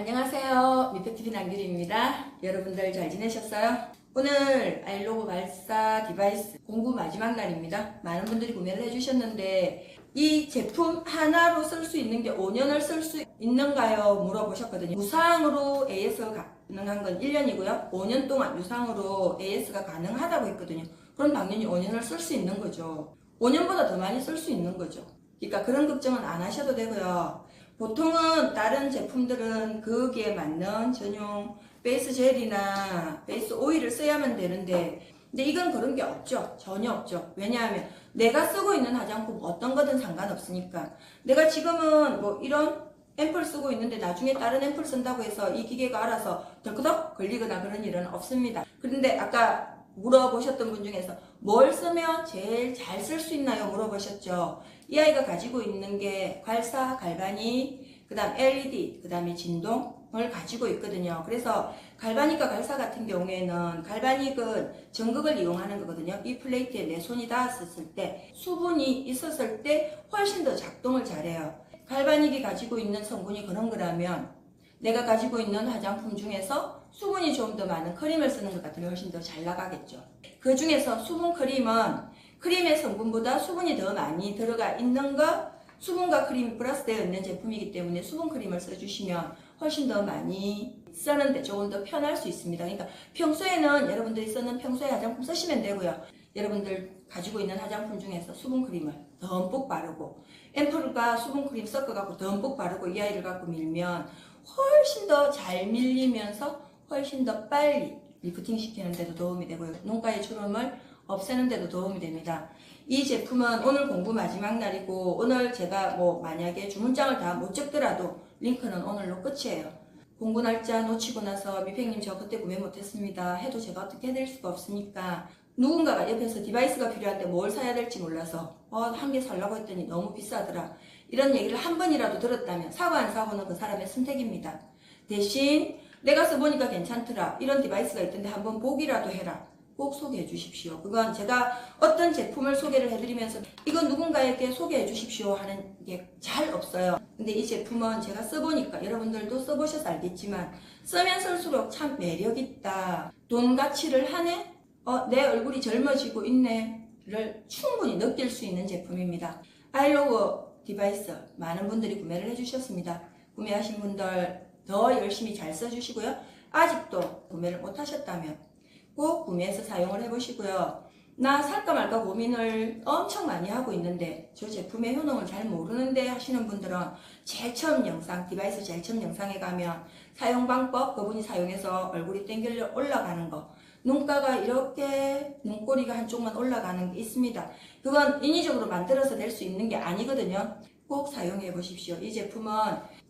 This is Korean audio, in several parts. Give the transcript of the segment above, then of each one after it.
안녕하세요. 미팩TV 남규리입니다. 여러분들 잘 지내셨어요? 오늘 아이로그 발사 디바이스 공구 마지막 날입니다. 많은 분들이 구매를 해주셨는데 이 제품 하나로 쓸 수 있는 게 5년을 쓸 수 있는가요? 물어보셨거든요. 무상으로 AS가 가능한 건 1년이고요. 5년 동안 무상으로 AS가 가능하다고 했거든요. 그럼 당연히 5년을 쓸 수 있는 거죠. 5년보다 더 많이 쓸 수 있는 거죠. 그러니까 그런 걱정은 안 하셔도 되고요. 보통은 다른 제품들은 거기에 맞는 전용 베이스 젤이나 베이스 오일을 써야만 되는데 근데 이건 그런 게 없죠. 전혀 없죠. 왜냐하면 내가 쓰고 있는 화장품 어떤 거든 상관없으니까 내가 지금은 뭐 이런 앰플 쓰고 있는데 나중에 다른 앰플 쓴다고 해서 이 기계가 알아서 덜끄덕 걸리거나 그런 일은 없습니다. 그런데 아까 물어보셨던 분 중에서 뭘 쓰면 제일 잘 쓸 수 있나요? 물어보셨죠. 이 아이가 가지고 있는 게 괄사, 갈바닉, 그 다음 LED, 그 다음에 진동을 가지고 있거든요. 그래서 갈바닉과 괄사 같은 경우에는 갈바닉은 전극을 이용하는 거거든요. 이 플레이트에 내 손이 닿았을 때 수분이 있었을 때 훨씬 더 작동을 잘해요. 갈바닉이 가지고 있는 성분이 그런 거라면 내가 가지고 있는 화장품 중에서 수분이 좀 더 많은 크림을 쓰는 것 같으면 훨씬 더 잘 나가겠죠. 그 중에서 수분 크림은 크림의 성분보다 수분이 더 많이 들어가 있는 거, 수분과 크림이 플러스되어 있는 제품이기 때문에 수분 크림을 써주시면 훨씬 더 많이 쓰는데 조금 더 편할 수 있습니다. 그러니까 평소에는 여러분들이 쓰는 평소에 화장품 쓰시면 되고요. 여러분들 가지고 있는 화장품 중에서 수분 크림을 듬뿍 바르고 앰플과 수분 크림 섞어갖고 듬뿍 바르고 이 아이를 갖고 밀면 훨씬 더 잘 밀리면서 훨씬 더 빨리 리프팅 시키는 데도 도움이 되고요. 눈가의 주름을 없애는 데도 도움이 됩니다. 이 제품은 오늘 공부 마지막 날이고 오늘 제가 뭐 만약에 주문장을 다 못 적더라도 링크는 오늘로 끝이에요. 공구 날짜 놓치고 나서 미팽님 저 그때 구매 못했습니다 해도 제가 어떻게 해드릴 수가 없으니까 누군가가 옆에서 디바이스가 필요한데 뭘 사야 될지 몰라서 한 개 살라고 했더니 너무 비싸더라 이런 얘기를 한 번이라도 들었다면 사고 안 사고는 그 사람의 선택입니다. 대신 내가 써보니까 괜찮더라 이런 디바이스가 있던데 한번 보기라도 해라 꼭 소개해 주십시오. 그건 제가 어떤 제품을 소개를 해드리면서 이건 누군가에게 소개해 주십시오 하는 게 잘 없어요. 근데 이 제품은 제가 써보니까 여러분들도 써보셔서 알겠지만 쓰면 쓸수록 참 매력있다. 돈 가치를 하네? 내 얼굴이 젊어지고 있네 를 충분히 느낄 수 있는 제품입니다. 아이로그 디바이스 많은 분들이 구매를 해주셨습니다. 구매하신 분들 더 열심히 잘 써주시고요. 아직도 구매를 못하셨다면 꼭 구매해서 사용을 해보시고요. 나 살까 말까 고민을 엄청 많이 하고 있는데 저 제품의 효능을 잘 모르는데 하시는 분들은 제일 처음 영상, 디바이스 제일 처음 영상에 가면 사용 방법, 그분이 사용해서 얼굴이 땡겨 올라가는 거 눈가가 이렇게 눈꼬리가 한쪽만 올라가는 게 있습니다. 그건 인위적으로 만들어서 될 수 있는 게 아니거든요. 꼭 사용해 보십시오. 이 제품은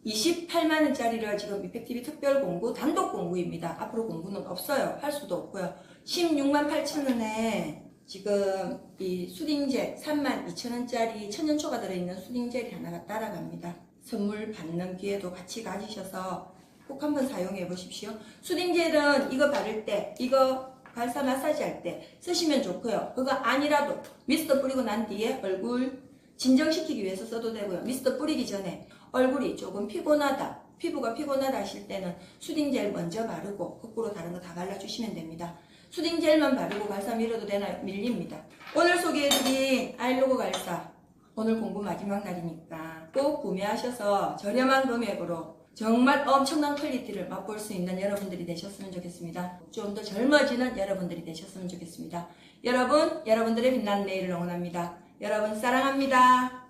28만원짜리를 지금 미팩TV 특별 공구, 단독 공구입니다. 앞으로 공구는 없어요. 할 수도 없고요. 16만 8천원에 지금 이 수딩젤 32,000원짜리 천연초가 들어있는 수딩젤이 하나가 따라갑니다. 선물 받는 기회도 같이 가지셔서 꼭 한번 사용해 보십시오. 수딩젤은 이거 바를 때, 이거 발사 마사지 할 때 쓰시면 좋고요. 그거 아니라도 미스터 뿌리고 난 뒤에 얼굴 진정시키기 위해서 써도 되고요. 미스터 뿌리기 전에 얼굴이 조금 피곤하다, 피부가 피곤하다 하실 때는 수딩젤 먼저 바르고 거꾸로 다른 거 다 발라주시면 됩니다. 수딩젤만 바르고 발사 밀어도 되나요? 밀립니다. 오늘 소개해드린 아이로그 발사 오늘 공부 마지막 날이니까 꼭 구매하셔서 저렴한 금액으로 정말 엄청난 퀄리티를 맛볼 수 있는 여러분들이 되셨으면 좋겠습니다. 좀 더 젊어지는 여러분들이 되셨으면 좋겠습니다. 여러분, 여러분들의 빛나는 내일을 응원합니다. 여러분 사랑합니다.